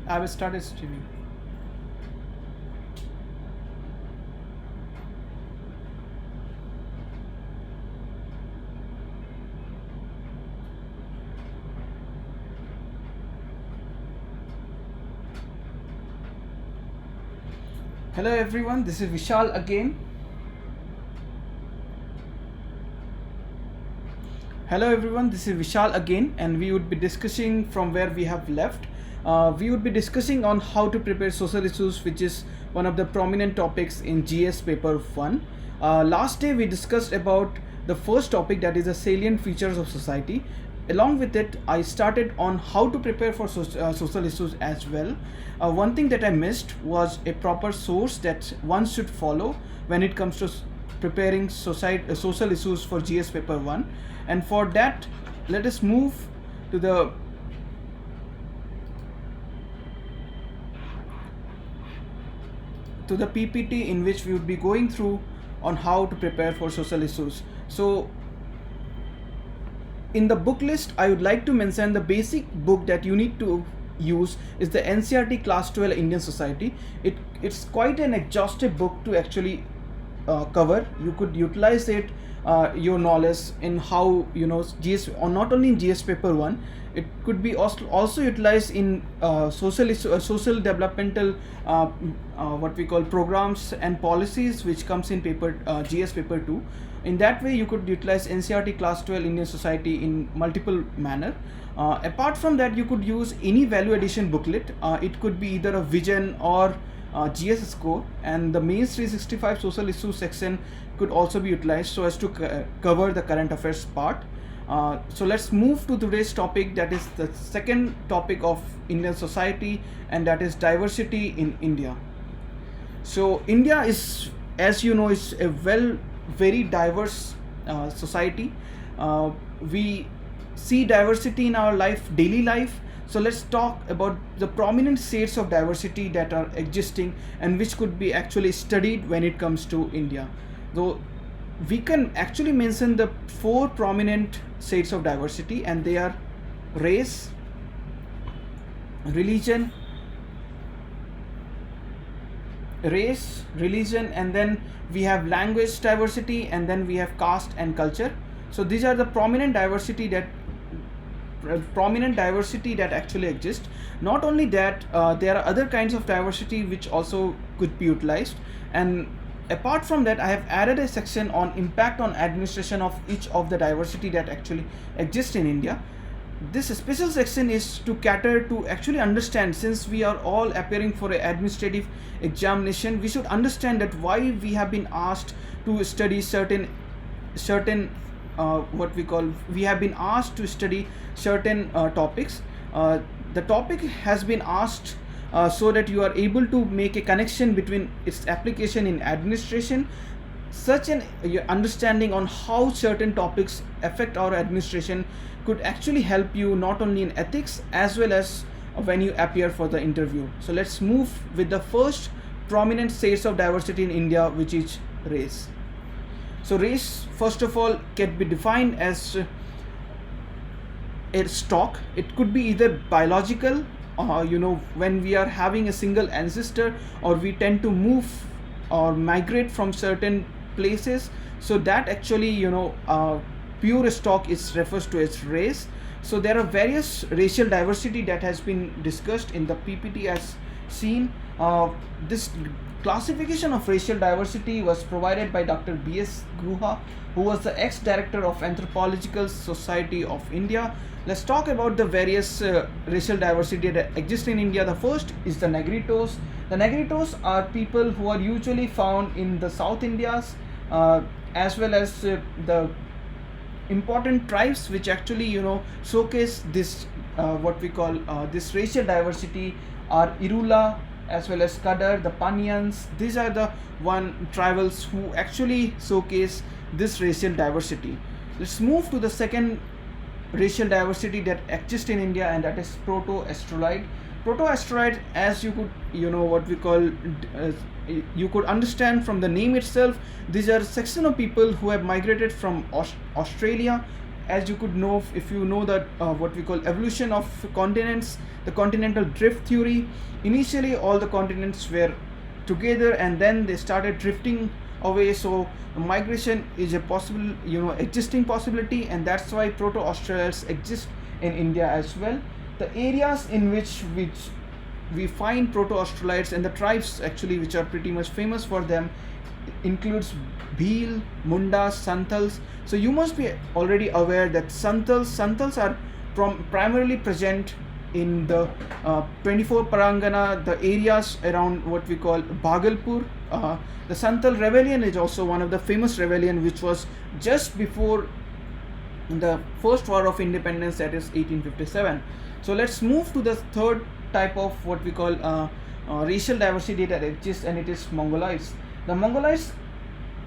I will start streaming. Hello everyone, this is Vishal again. Hello everyone, this is Vishal again, and we would be discussing from where we have left. We would be discussing on how to prepare social issues, which is one of the prominent topics in GS paper 1. Last day we discussed about the first topic, that is the salient features of society. Along with it, I started on how to prepare for social issues as well. One thing that I missed was a proper source that one should follow when it comes to preparing social issues for GS paper 1. And for that, let us move to the PPT in which we would be going through on how to prepare for social issues. So in the book list, I would like to mention the basic book that you need to use is the NCERT Class 12 Indian Society. It's quite an exhaustive book to actually cover. You could utilize it, your knowledge in how GS, or not only in GS paper 1, it could be also utilized in social developmental what we call programs and policies, which comes in paper GS paper 2. In that way, you could utilize NCERT Class 12 Indian Society in multiple manner. Apart from that, you could use any value addition booklet. It could be either a vision or GS score, and the mains 365 social issues section could also be utilized so as to cover the current affairs part. So let's move to today's topic, that is the second topic of Indian society, and that is diversity in India. So India is, as you know, is a very diverse society. We see diversity in our daily life. So let's talk about the prominent shades of diversity that are existing and which could be actually studied when it comes to India. Though we can actually mention the 4 prominent shades of diversity, and they are race, religion, and then we have language diversity, and then we have caste and culture. So these are the prominent diversity that actually exist. Not only that, there are other kinds of diversity which also could be utilized, and apart from that, I have added a section on impact on administration of each of the diversity that actually exists in India. This special section is to cater to actually understand, since we are all appearing for an administrative examination, we should understand that why we have been asked to study certain we have been asked to study certain topics. The topic has been asked so that you are able to make a connection between its application in administration. Such an understanding on how certain topics affect our administration could actually help you not only in ethics as well as when you appear for the interview. So let's move with the first prominent shades of diversity in India, which is race. So race, first of all, can be defined as a stock. It could be either biological, when we are having a single ancestor, or we tend to move or migrate from certain places. So that actually, pure stock is refers to as race. So there are various racial diversity that has been discussed in the PPT as seen. This classification of racial diversity was provided by Dr. B.S. Guha, who was the ex-director of Anthropological Society of India. Let's talk about the various racial diversity that exist in India. The first is the Negritos. The Negritos are people who are usually found in the South Indias, as well as the important tribes which actually showcase this this racial diversity are Irula as well as Kadar, the Panyans. These are the tribals who actually showcase this racial diversity. Let's move to the second racial diversity that exists in India, and that is Proto-Australoid. Proto-Australoid, as you could you could understand from the name itself, these are a section of people who have migrated from Australia. As you could know, if you know that evolution of continents, the continental drift theory. Initially all the continents were together and then they started drifting away, so migration is a possible, existing possibility, and that's why proto-Australians exist in India as well. The areas in which we find proto-Australites and the tribes actually which are pretty much famous for them includes Bhil, Mundas, Santals. So you must be already aware that Santals are primarily present in the 24 Parangana, the areas around what we call Bhagalpur. The Santal rebellion is also one of the famous rebellion which was just before the first war of independence, that is 1857. So let's move to the third type of what we call racial diversity that exists, and it is Mongolites. The Mongolites,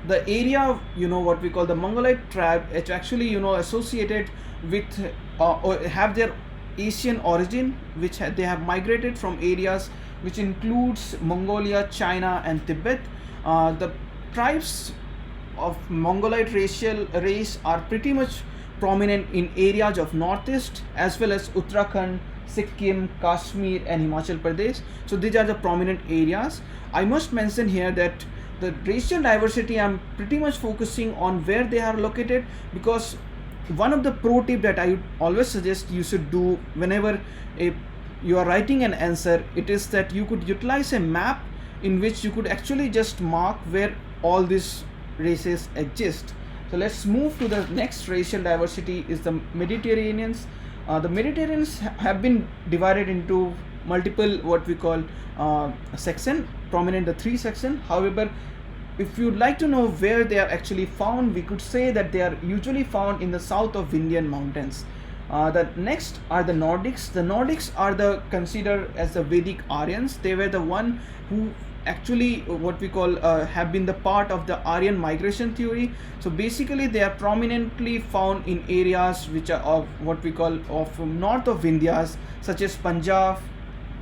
the area, what we call the Mongolite tribe, it's actually associated with or have their Asian origin, which they have migrated from areas which includes Mongolia, China and Tibet. The tribes of Mongolite race are pretty much prominent in areas of northeast as well as Uttarakhand, Sikkim, Kashmir and Himachal Pradesh. So these are the prominent areas. I must mention here that the racial diversity, I'm pretty much focusing on where they are located, because one of the pro tip that I would always suggest you should do whenever you are writing an answer, it is that you could utilize a map in which you could actually just mark where all these races exist. So let's move to the next racial diversity is the Mediterraneans. The Mediterraneans have been divided into multiple what we call section, prominent the 3 section. However, if you'd like to know where they are actually found, we could say that they are usually found in the south of Indian mountains. The next are the Nordics. The Nordics are considered as the Vedic Aryans. They were the one who actually what we call have been the part of the Aryan migration theory. So basically they are prominently found in areas which are of what we call of north of Vindhyas, such as Punjab,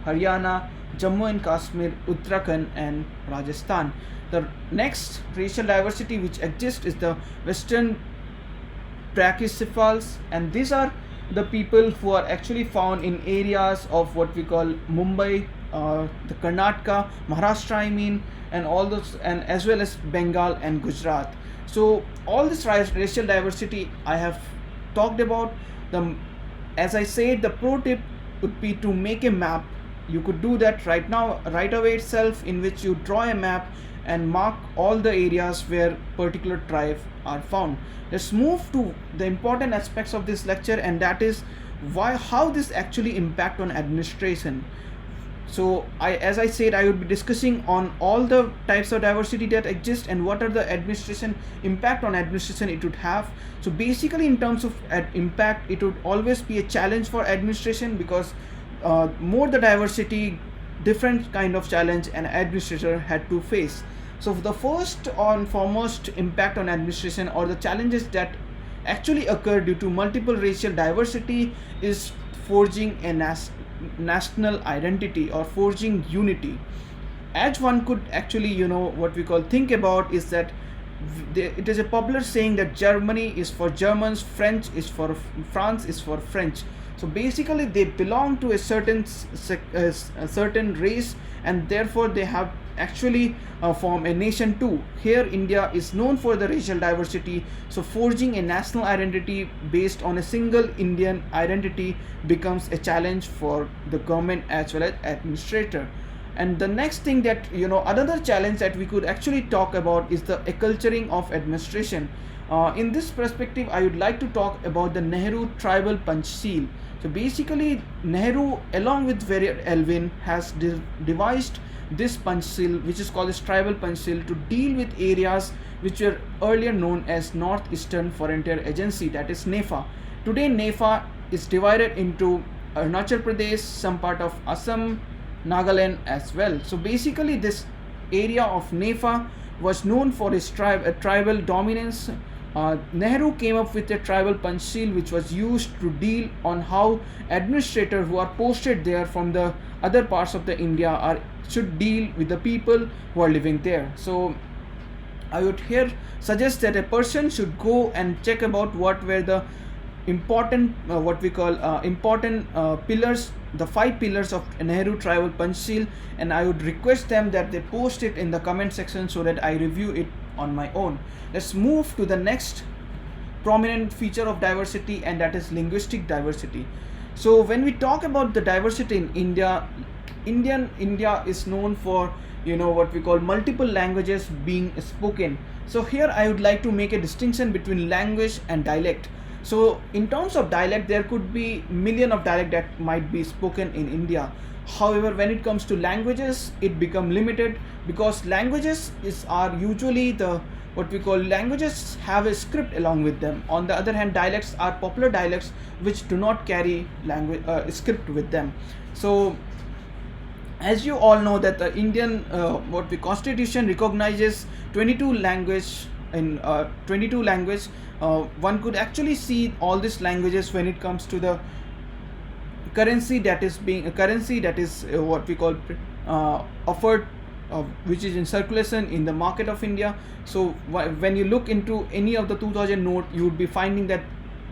Haryana, Jammu and Kashmir, Uttarakhand and Rajasthan. The next racial diversity which exists is the Western Brachycephals, and these are the people who are actually found in areas of what we call Mumbai, the Karnataka, Maharashtra I mean, and all those, and as well as Bengal and Gujarat. So all this racial diversity I have talked about. As I said, the pro tip would be to make a map. You could do that right now, right away itself, in which you draw a map and mark all the areas where particular tribe are found. Let's move to the important aspects of this lecture, and that is how this actually impact on administration. So as I said, I would be discussing on all the types of diversity that exist and what are the impact on administration it would have. So basically in terms of impact, it would always be a challenge for administration, because more the diversity, different kind of challenge an administrator had to face. So the first and foremost impact on administration, or the challenges that actually occur due to multiple racial diversity, is forging a national identity or forging unity. As one could actually what we call think about is that it is a popular saying that Germany is for Germans, France is for French. So basically they belong to a certain race, and therefore they have actually formed a nation too. Here India is known for the racial diversity, so forging a national identity based on a single Indian identity becomes a challenge for the government as well as administrator. And the next thing that another challenge that we could actually talk about is the acculturing of administration. In this perspective, I would like to talk about the Nehru tribal Panchsheel. So basically Nehru along with Varier Elwin has devised this Panchsheel, which is called as tribal Panchsheel, to deal with areas which were earlier known as Northeastern Frontier Agency, that is NEFA. Today NEFA is divided into Arunachal Pradesh, some part of Assam, Nagaland as well. So basically this area of NEFA was known for its tribal dominance. Nehru came up with a tribal Panchsheel, which was used to deal on how administrators who are posted there from the other parts of the India should deal with the people who are living there. So I would here suggest that a person should go and check about what were the important what we call important pillars, the 5 pillars of Nehru tribal Panchsheel, and I would request them that they post it in the comment section so that I review it on my own. Let's move to the next prominent feature of diversity, and that is linguistic diversity. So when we talk about the diversity in India, India is known for, you know, what we call multiple languages being spoken. So here I would like to make a distinction between language and dialect. So in terms of dialect, there could be million of dialect that might be spoken in India. However, when it comes to languages, it become limited, because languages are usually the what we call languages have a script along with them. On the other hand, dialects are popular dialects which do not carry language script with them. So as you all know that the Indian what the constitution recognizes 22 language in 22 language. One could actually see all these languages when it comes to the currency that is what we call offered, which is in circulation in the market of India. So when you look into any of the 2000 note, you would be finding that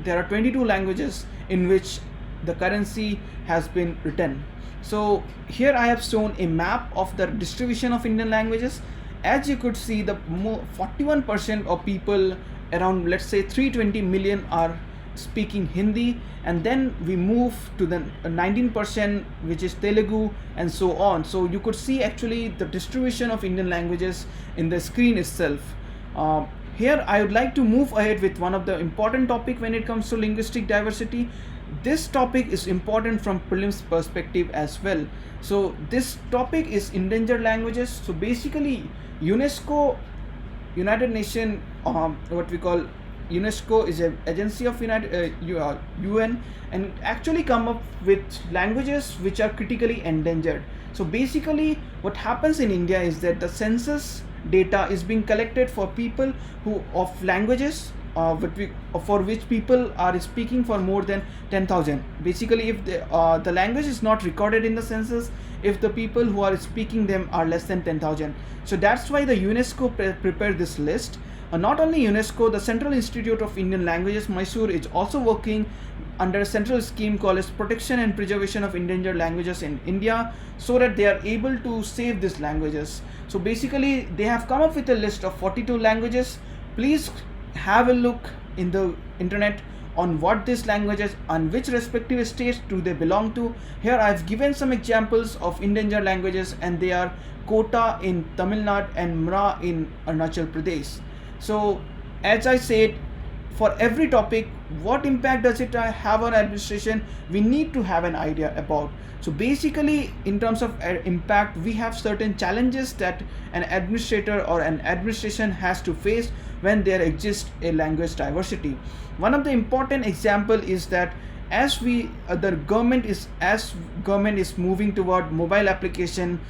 there are 22 languages in which the currency has been written. So here I have shown a map of the distribution of Indian languages. As you could see, the 41% of people, around let's say 320 million, are speaking Hindi, and then we move to the 19% which is Telugu, and so on. So you could see actually the distribution of Indian languages in the screen itself. Here I would like to move ahead with one of the important topic when it comes to linguistic diversity. This topic is important from prelims perspective as well. So this topic is endangered languages. So basically UNESCO, United Nations, what we call UNESCO is an agency of UN, and actually come up with languages which are critically endangered. So basically what happens in India is that the census data is being collected for people who of languages for which people are speaking for more than 10,000. Basically, if the language is not recorded in the census, if the people who are speaking them are less than 10,000. So that's why the UNESCO prepared this list. Not only UNESCO, the Central Institute of Indian Languages, Mysore, is also working under a central scheme called as Protection and Preservation of Endangered Languages in India, so that they are able to save these languages. So basically, they have come up with a list of 42 languages. Please have a look in the internet on what these languages and which respective states do they belong to. Here I have given some examples of endangered languages, and they are Kota in Tamil Nadu and Mra in Arunachal Pradesh. So as I said, for every topic, what impact does it have on administration, we need to have an idea about. So basically, in terms of impact, we have certain challenges that an administrator or an administration has to face when there exists a language diversity. One of the important example is that as the government is moving toward mobile application,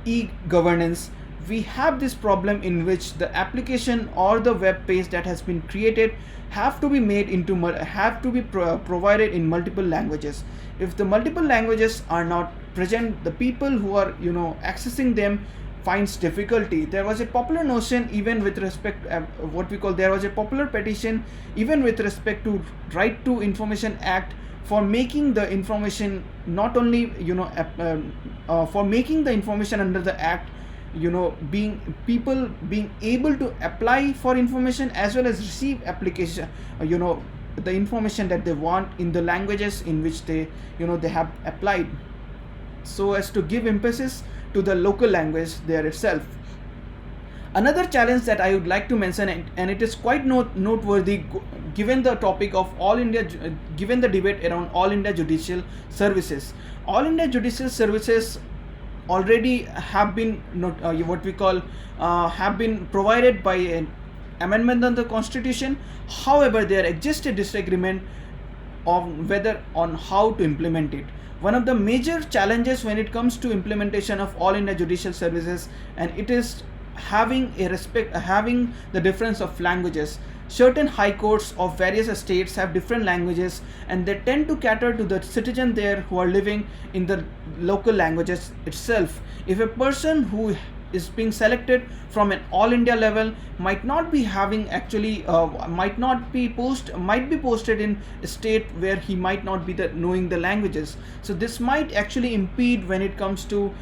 e-governance, we have this problem in which the application or the web page that has been created have to be provided in multiple languages. If the multiple languages are not present, the people who are accessing them finds difficulty. There was a popular notion even with respect there was a popular petition even with respect to Right to Information Act for making the information not only for making the information under the act being able to apply for information as well as receive application the information that they want in the languages in which they have applied, so as to give emphasis to the local language there itself. Another challenge that I would like to mention, and it is quite noteworthy given the topic of given the debate around All India Judicial Services. All India Judicial Services already have been have been provided by an amendment on the Constitution. However, there exists a disagreement on how to implement it. One of the major challenges when it comes to implementation of All India Judicial Services, and it is having the difference of languages. Certain high courts of various states have different languages, and they tend to cater to the citizen there who are living in the local languages itself. If a person who is being selected from an all India level might not be having actually might be posted in a state where he might not be knowing the languages. So this might actually impede when it comes to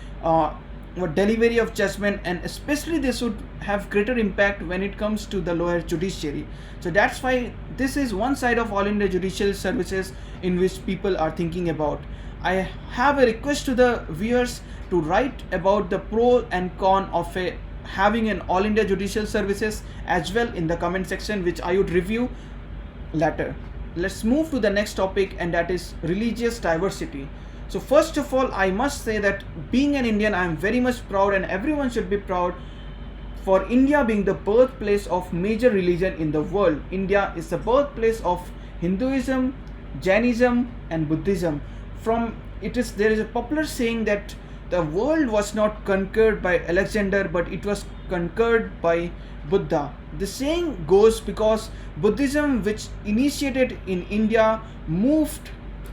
delivery of judgment, and especially this would have greater impact when it comes to the lower judiciary. So that's why this is one side of all India judicial services in which people are thinking about. I have a request to the viewers to write about the pro and con of having an all India judicial services as well in the comment section, which I would review later. Let's move to the next topic, and that is religious diversity. So first of all, I must say that being an Indian, I am very much proud, and everyone should be proud for India being the birthplace of major religion in the world. India is the birthplace of Hinduism, Jainism and Buddhism. There is a popular saying that the world was not conquered by Alexander, but it was conquered by Buddha. The saying goes because Buddhism, which initiated in India, moved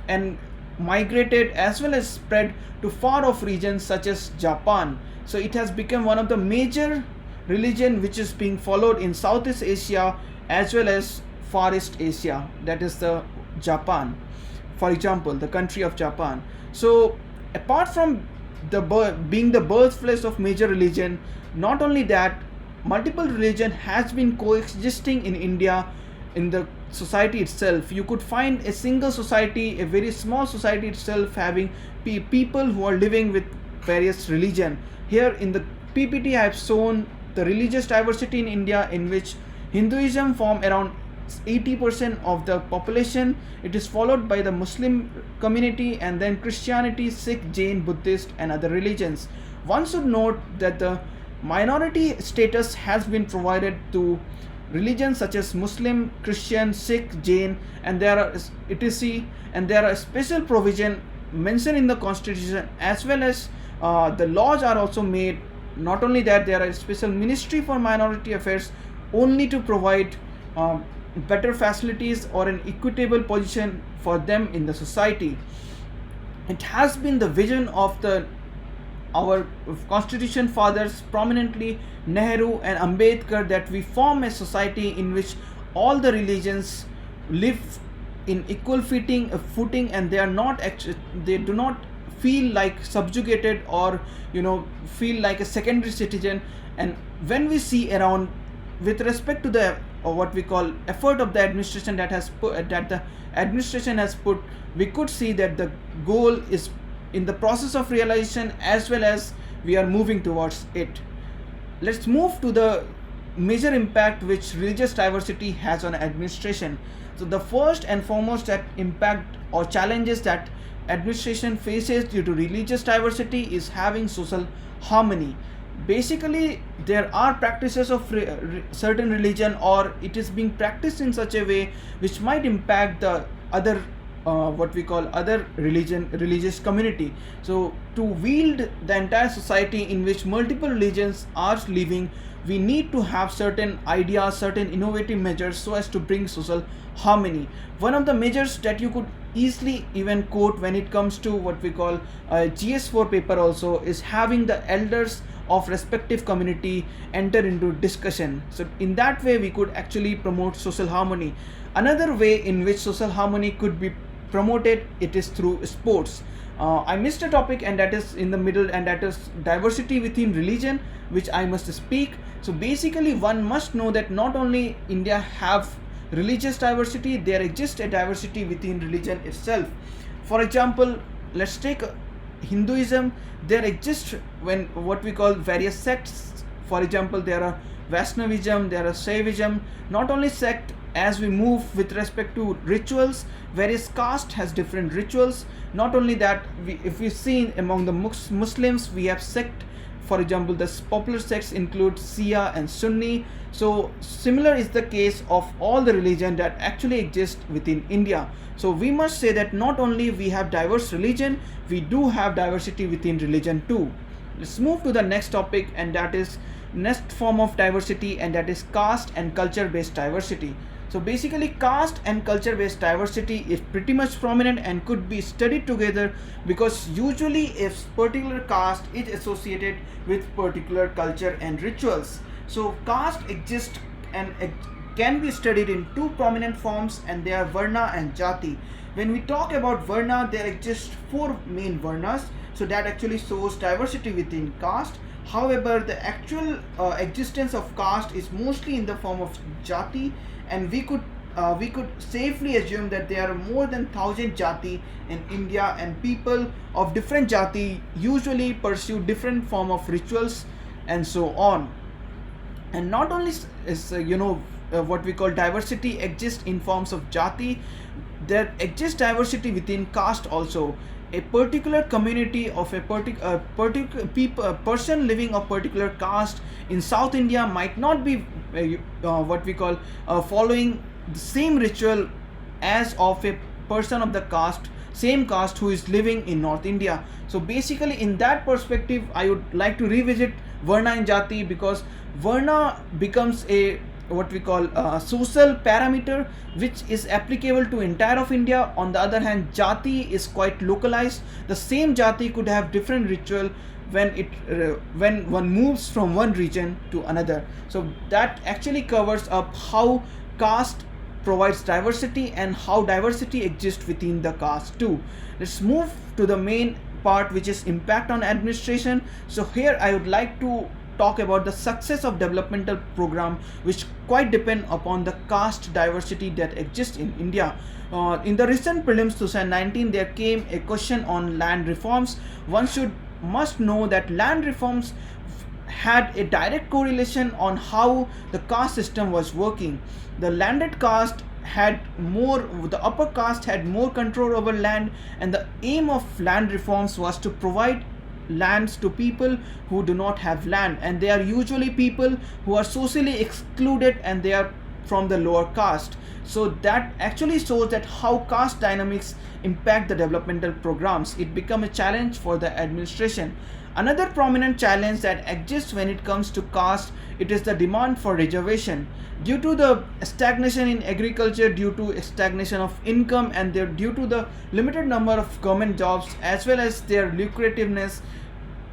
and migrated as well as spread to far off regions such as Japan. So it has become one of the major religion which is being followed in Southeast Asia as well as Far East Asia, that is the Japan, for example, the country of Japan. So apart from being the birthplace of major religion, not only that, multiple religion has been coexisting in India in the society itself. You could find a single society, a very small society itself, having people who are living with various religion. Here in the PPT I have shown the religious diversity in India, in which Hinduism form around 80% of the population. It is followed by the Muslim community, and then Christianity, Sikh, Jain, Buddhist and other religions. One should note that the minority status has been provided to religions such as Muslim, Christian, Sikh, Jain, and there are etc. and there are a special provision mentioned in the constitution, as well as the laws are also made. Not only that, there are a special ministry for minority affairs only to provide better facilities or an equitable position for them in the society. It has been the vision of our constitution fathers, prominently Nehru and Ambedkar, that we form a society in which all the religions live in equal footing, and they do not feel like subjugated or feel like a secondary citizen. And when we see around with respect to the what we call effort of the administration that the administration has put, we could see that the goal is in the process of realization, as well as we are moving towards it. Let's move to the major impact which religious diversity has on administration. So the first and foremost that impact or challenges that administration faces due to religious diversity is having social harmony. Basically, there are practices of certain religion, or it is being practiced in such a way which might impact the other what we call other religious community. So to wield the entire society in which multiple religions are living, we need to have certain ideas, certain innovative measures so as to bring social harmony. One of the measures that you could easily even quote when it comes to what we call GS4 paper also is having the elders of respective community enter into discussion. So in that way we could actually promote social harmony. Another way in which social harmony could be promoted, it is through sports. I missed a topic, and that is in the middle, and that is diversity within religion, which I must speak. So basically one must know that not only India have religious diversity, there exists a diversity within religion itself. For example, let's take Hinduism. There exists what we call various sects. For example, there are Vaishnavism, there are Shaivism. Not only sect, as we move with respect to rituals, various caste has different rituals. Not only that, if we see among the Muslims, we have sect. For example, the popular sects include Shia and Sunni. So similar is the case of all the religion that actually exist within India. So we must say that not only we have diverse religion, we do have diversity within religion too. Let's move to the next topic, and that is next form of diversity, and that is caste and culture based diversity. So basically caste and culture based diversity is pretty much prominent and could be studied together, because usually if particular caste is associated with particular culture and rituals. So caste exists and can be studied in two prominent forms, and they are Varna and Jati. When we talk about Varna, there exist four main Varnas, so that actually shows diversity within caste. However, the actual existence of caste is mostly in the form of Jati, and we could safely assume that there are more than 1,000 Jati in India, and people of different Jati usually pursue different form of rituals and so on. And not only is what we call diversity exists in forms of Jati, there exists diversity within caste also. A particular community of a particular person living of particular caste in South India might not be what we call following the same ritual as of a person of the same caste who is living in North India. So basically in that perspective, I would like to revisit Varna and Jati, because Varna becomes a what we call social parameter which is applicable to entire of India. On the other hand, Jati is quite localized. The same Jati could have different ritual when one moves from one region to another. So that actually covers up how caste provides diversity and how diversity exists within the caste too. Let's move to the main part, which is impact on administration. So here I would like to talk about the success of developmental program, which quite depend upon the caste diversity that exists in India. In the recent prelims 2019, there came a question on land reforms. One must know that land reforms had a direct correlation on how the caste system was working. The landed caste the upper caste had more control over land, and the aim of land reforms was to provide lands to people who do not have land, and they are usually people who are socially excluded and they are from the lower caste. So that actually shows that how caste dynamics impact the developmental programs. It becomes a challenge for the administration. Another prominent challenge that exists when it comes to caste, it is the demand for reservation. Due to the stagnation in agriculture, due to stagnation of income, and due to the limited number of government jobs as well as their lucrativeness,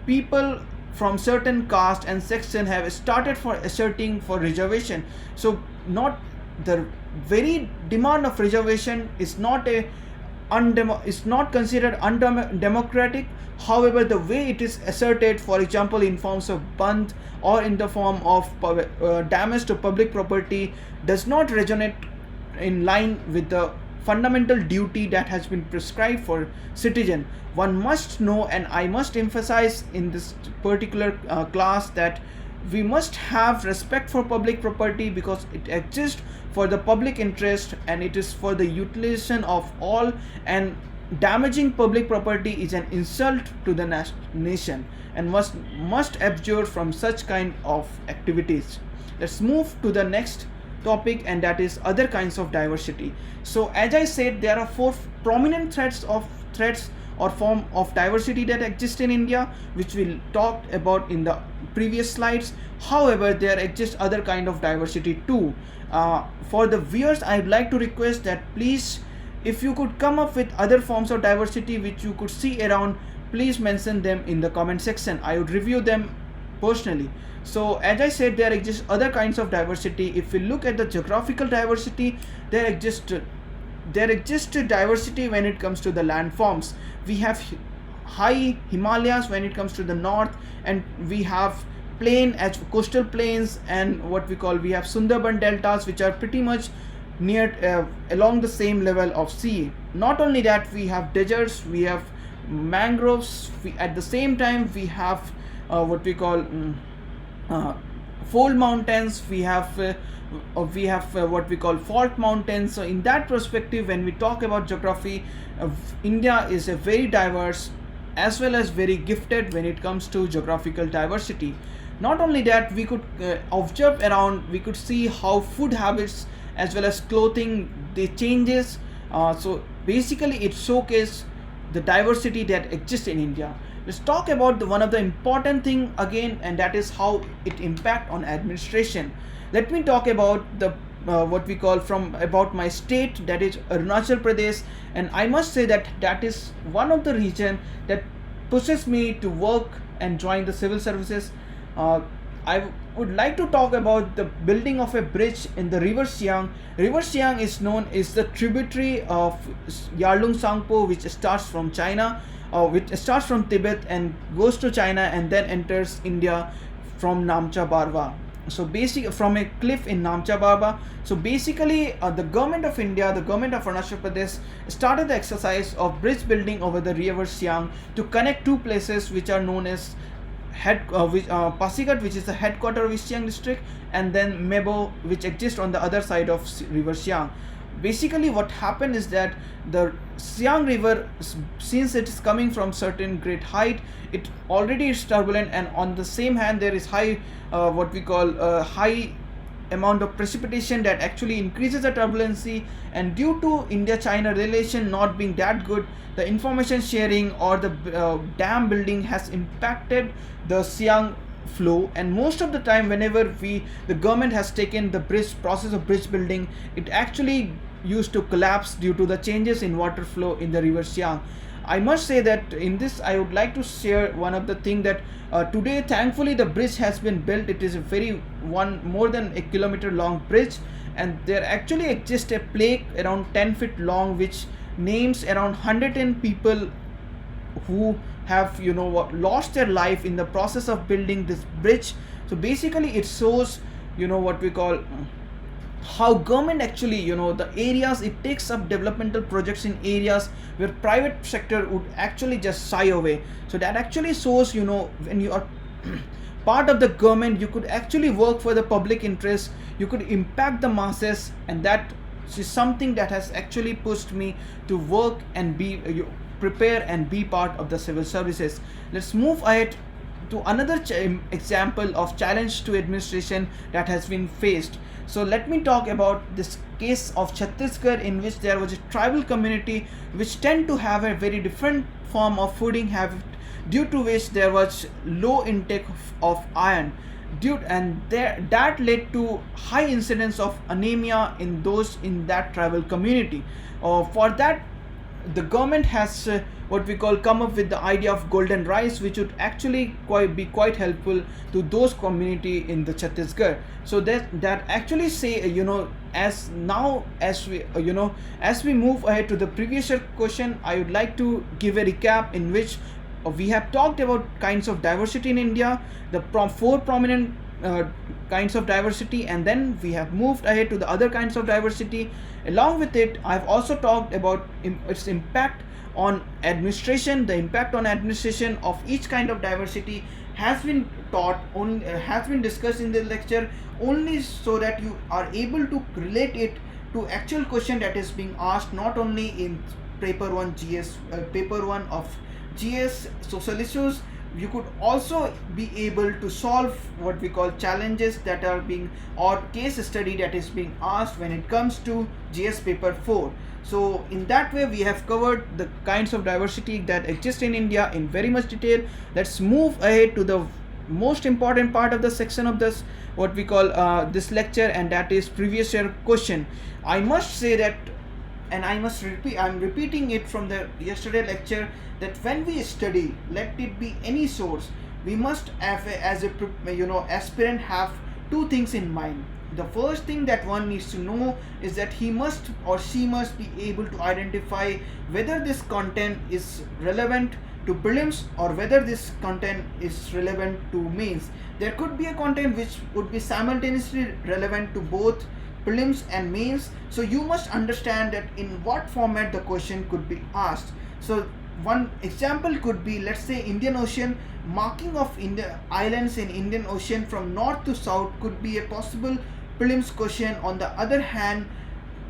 people from certain caste and section have started for asserting for reservation. So not the very demand of reservation is not considered undemocratic. However, the way it is asserted, for example in forms of band or in the form of damage to public property, does not resonate in line with the fundamental duty that has been prescribed for citizen. One must know, and I must emphasize in this particular class, that we must have respect for public property because it exists for the public interest and it is for the utilization of all, and damaging public property is an insult to the nation and must abjure from such kind of activities. Let's move to the next topic, and that is other kinds of diversity. So as I said, there are four prominent threats or form of diversity that exist in India, which we talked about in the previous slides. However, there exists other kind of diversity too. For the viewers, I'd like to request that please, if you could come up with other forms of diversity which you could see around, please mention them in the comment section. I would review them personally. So as I said, there exists other kinds of diversity. If we look at the geographical diversity, there exists diversity when it comes to the landforms. We have high Himalayas when it comes to the north, and we have coastal plains, and we have Sundarban deltas, which are pretty much near along the same level of sea. Not only that, we have deserts, we have mangroves, at the same time we have fold mountains, we have what we call fault mountains. So in that perspective, when we talk about geography, India is a very diverse as well as very gifted when it comes to geographical diversity. Not only that, we could observe around, we could see how food habits as well as clothing, they changes. So basically it showcases the diversity that exists in India. Let's talk about one of the important thing again, and that is how it impact on administration. Let me talk about the what we call from about my state, that is Arunachal Pradesh, and I must say that that is one of the region that pushes me to work and join the civil services. uh, I would like to talk about the building of a bridge in the river Siang. River Siang is known as the tributary of Yarlung Sangpo, which starts from China, which starts from Tibet and goes to China and then enters India from Namcha Barwa. So basically from a cliff in Namcha Barwa. So basically the government of India, the government of Arunachal Pradesh started the exercise of bridge building over the river Siang to connect two places which are known as Pasigat, which is the headquarter of East Siang district, and then Mebo, which exists on the other side of river Siang. Basically what happened is that the Siang river, since it is coming from certain great height, it already is turbulent, and on the same hand there is high what we call high amount of precipitation that actually increases the turbulency, and due to India-China relation not being that good, the information sharing or the dam building has impacted the Siang flow. And most of the time whenever the government has taken the process of bridge building, it actually used to collapse due to the changes in water flow in the river Siang. I must say that in this I would like to share one of the thing that today thankfully the bridge has been built. It is a more than a kilometer long bridge, and there actually exists a plaque around 10 feet long which names around 110 people who have lost their life in the process of building this bridge. So basically it shows what we call how government actually the areas it takes up developmental projects in areas where private sector would actually just shy away. So that actually shows when you are part of the government, you could actually work for the public interest, you could impact the masses, and that is something that has actually pushed me to work and prepare and be part of the civil services. Let's move ahead to another example of challenge to administration that has been faced. So let me talk about this case of Chhattisgarh, in which there was a tribal community which tend to have a very different form of fooding habit, due to which there was low intake of iron, that led to high incidence of anemia in that tribal community. For that, the government has what we call come up with the idea of golden rice, which would actually be quite helpful to those community in the Chhattisgarh. So that actually say as we move ahead to the previous year question, I would like to give a recap in which we have talked about kinds of diversity in India, the four prominent kinds of diversity, and then we have moved ahead to the other kinds of diversity. Along with it, I've also talked about its impact on administration. The impact on administration of each kind of diversity has been has been discussed in the lecture, only so that you are able to relate it to actual question that is being asked, not only in paper 1 of GS social issues. You could also be able to solve what we call challenges that are being, or case study that is being asked when it comes to GS paper 4. So in that way we have covered the kinds of diversity that exist in India in very much detail. Let's move ahead to the most important part of the section of this what we call this lecture, and that is previous year question. I must say that, and I'm repeating it from the yesterday lecture, that when we study, let it be any source, we must have as a aspirant have two things in mind. The first thing that one needs to know is that he must or she must be able to identify whether this content is relevant to prelims or whether this content is relevant to mains. There could be a content which would be simultaneously relevant to both prelims and mains, so you must understand that in what format the question could be asked. So one example could be, let's say, Indian Ocean. Marking of islands in Indian Ocean from north to south could be a possible prelims question. On the other hand,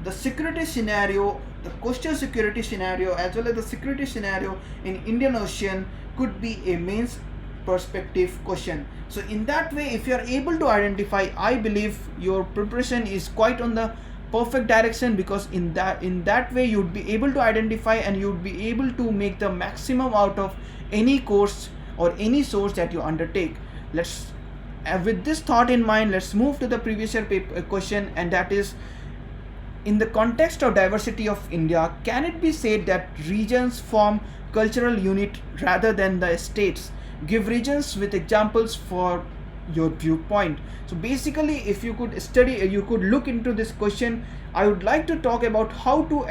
the security scenario, the coastal security scenario as well as the security scenario in Indian Ocean could be a mains perspective question. So in that way, if you are able to identify, I believe your preparation is quite on the perfect direction, because in that way you would be able to identify and you would be able to make the maximum out of any course or any source that you undertake. Let's with this thought in mind, let's move to the previous year question, and that is, in the context of diversity of India, can it be said that regions form cultural unit rather than the states? Give regions with examples for your viewpoint. So basically, if you could study, you could look into this question. I would like to talk about how to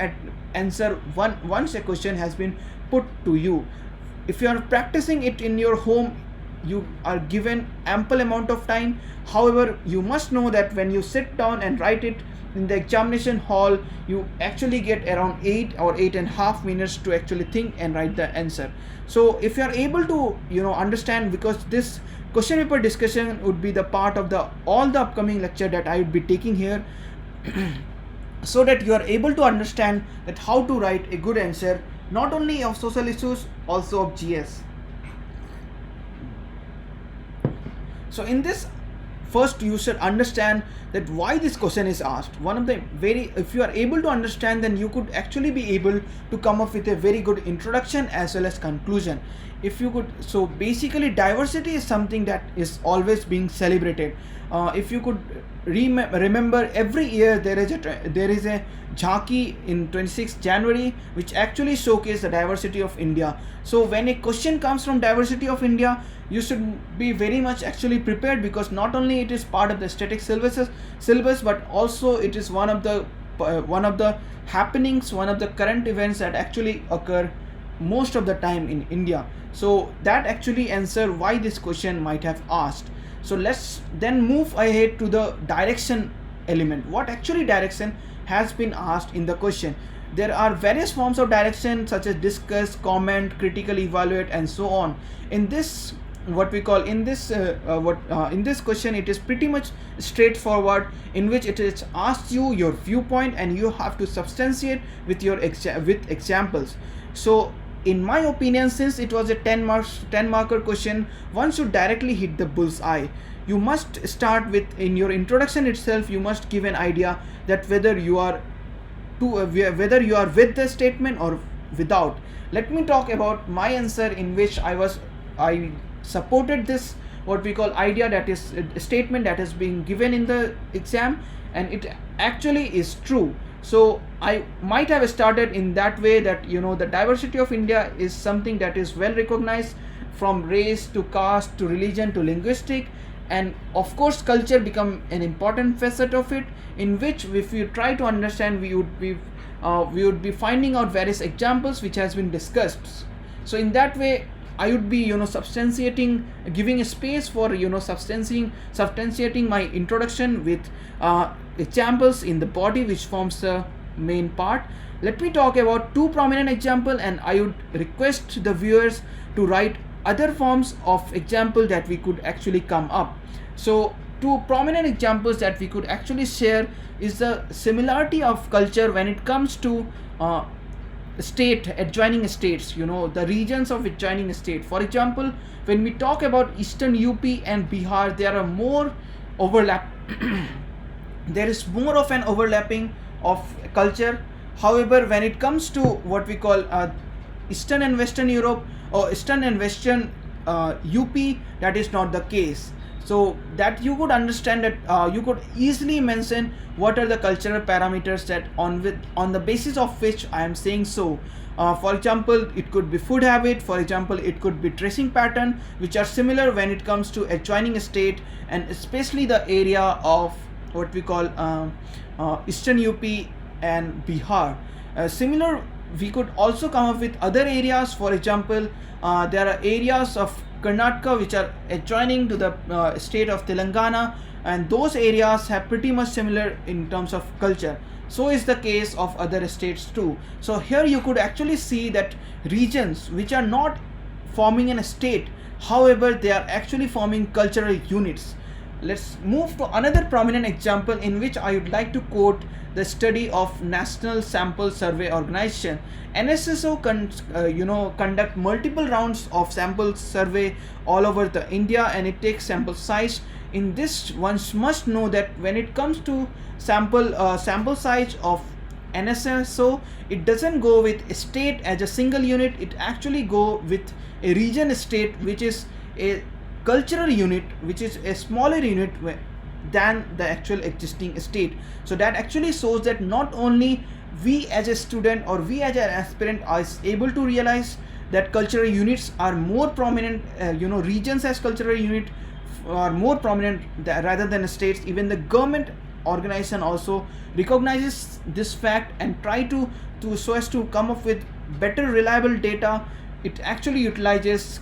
answer once a question has been put to you. If you are practicing it in your home, you are given ample amount of time. However, you must know that when you sit down and write it in the examination hall, you actually get around 8 or 8.5 minutes to actually think and write the answer. So if you are able to understand, because this question paper discussion would be the part of all the upcoming lecture that I would be taking here, so that you are able to understand that how to write a good answer, not only of social issues, also of GS. So in this, first you should understand that why this question is asked. If you are able to understand, then you could actually be able to come up with a very good introduction as well as conclusion. So basically diversity is something that is always being celebrated. If you could remember, every year there is a jhanki in 26th January which actually showcases the diversity of India. So when a question comes from diversity of India, you should be very much actually prepared, because not only it is part of the static syllabus, but also it is one of the happenings, one of the current events that actually occur most of the time in India. So that actually answer why this question might have asked. So let's then move ahead to the direction element. What actually direction has been asked in the question? There are various forms of direction, such as discuss, comment, critical evaluate, and so on. In this in this question, it is pretty much straightforward, in which it is asked you your viewpoint and you have to substantiate with your examples. So in my opinion, since it was a 10 marker question, one should directly hit the bullseye. You must start with, in your introduction itself, you must give an idea that whether you are with the statement or without. Let me talk about my answer, in which I supported this idea, that is a statement that is being given in the exam, and it actually is true. So I might have started in that way, that the diversity of India is something that is well recognized, from race to caste to religion to linguistic, and of course culture become an important facet of it, in which if you try to understand, we would be finding out various examples which has been discussed. So in that way, I would be substantiating, giving a space for substantiating my introduction with examples in the body, which forms the main part. Let me talk about two prominent examples, and I would request the viewers to write other forms of example that we could actually come up. So two prominent examples that we could actually share is the similarity of culture when it comes to adjoining states, the regions of adjoining state. For example, when we talk about eastern UP and Bihar, there are more overlap there is more of an overlapping of culture. However, when it comes to what we call eastern and western Europe, or eastern and western UP, that is not the case. So that you could understand that you could easily mention what are the cultural parameters that on the basis of which I am saying so. For example, it could be food habit. For example, it could be dressing pattern, which are similar when it comes to adjoining state, and especially the area of what we call eastern UP and Bihar. Similar, we could also come up with other areas. For example, there are areas of Karnataka which are adjoining to the state of Telangana, and those areas have pretty much similar in terms of culture. So is the case of other states too. So here you could actually see that regions which are not forming in a state, however they are actually forming cultural units. Let's move to another prominent example, in which I would like to quote the study of National Sample Survey Organization. NSSO conduct multiple rounds of sample survey all over the India, and it takes sample size. In this, one must know that when it comes to sample size of NSSO, it doesn't go with a state as a single unit. It actually go with a region state, which is a cultural unit, which is a smaller unit than the actual existing state. So that actually shows that not only we as a student or we as an aspirant are able to realize that cultural units are more prominent, regions as cultural unit are more prominent rather than states. Even the government organization also recognizes this fact and try to so as to come up with better reliable data. It actually utilizes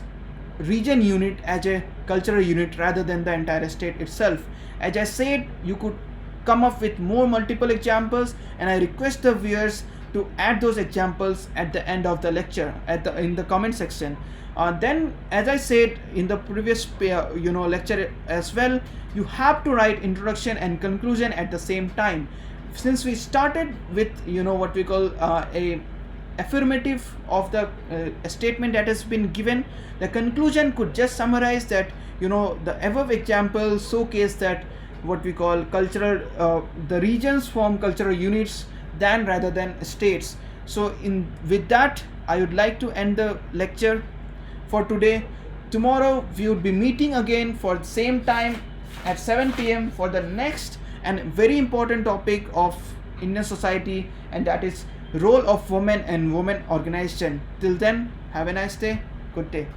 region unit as a cultural unit rather than the entire state itself. As I said, you could come up with more multiple examples, and I request the viewers to add those examples at the end of the lecture in the comment section. Then, as I said in the previous lecture as well, you have to write introduction and conclusion at the same time. Since we started with what we call a affirmative of the statement that has been given, the conclusion could just summarize that the above examples showcase that what we call cultural the regions form cultural units than rather than states. So with that, I would like to end the lecture for today. Tomorrow we would be meeting again for the same time at 7 p.m. for the next and very important topic of Indian society, and that is role of women and women organization. Till then, have a nice day. Good day.